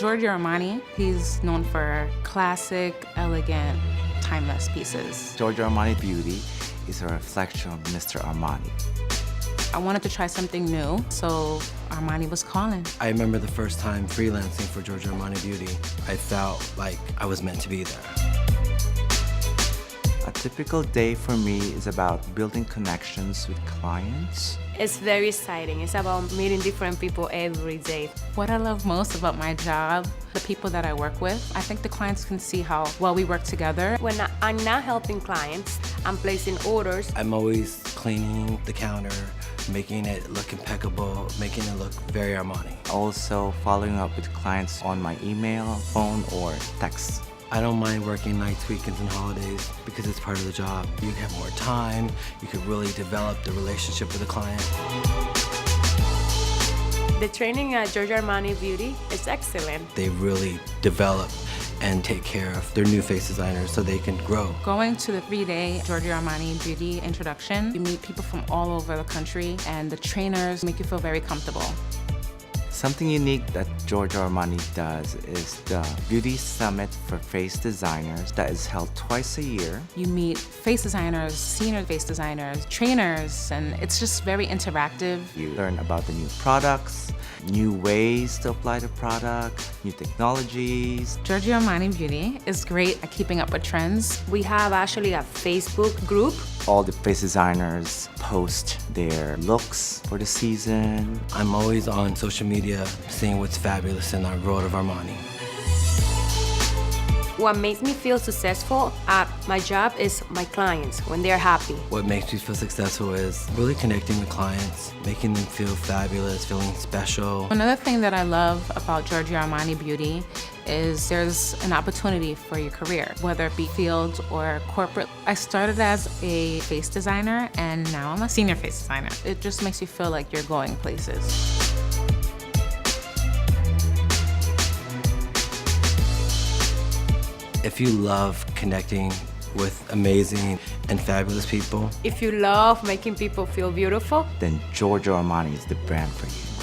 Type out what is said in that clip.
Giorgio Armani, he's known for classic, elegant, timeless pieces. Giorgio Armani Beauty is a reflection of Mr. Armani. I wanted to try something new, so Armani was calling. I remember the first time freelancing for Giorgio Armani Beauty. I felt like I was meant to be there. A typical day for me is about building connections with clients. It's very exciting. It's about meeting different people every day. What I love most about my job, the people that I work with, I think the clients can see how well we work together. When I'm not helping clients, I'm placing orders. I'm always cleaning the counter, making it look impeccable, making it look very Armani. Also following up with clients on my email, phone, or text. I don't mind working nights, weekends, and holidays because it's part of the job. You have more time, you can really develop the relationship with the client. The training at Giorgio Armani Beauty is excellent. They really develop and take care of their new face designers so they can grow. Going to the 3-day Giorgio Armani Beauty introduction, you meet people from all over the country, and the trainers make you feel very comfortable. Something unique that Giorgio Armani does is the Beauty Summit for Face Designers that is held twice a year. You meet face designers, senior face designers, trainers, and it's just very interactive. You learn about the new products, new ways to apply the product, new technologies. Giorgio Armani Beauty is great at keeping up with trends. We have actually a Facebook group. All the face designers post their looks for the season. I'm always on social media seeing what's fabulous in our world of Armani. What makes me feel successful at my job is my clients, when they're happy. What makes me feel successful is really connecting with clients, making them feel fabulous, feeling special. Another thing that I love about Giorgio Armani Beauty is there's an opportunity for your career, whether it be field or corporate. I started as a face designer and now I'm a senior face designer. It just makes you feel like you're going places. If you love connecting with amazing and fabulous people, If you love making people feel beautiful, Then Giorgio Armani is the brand for you.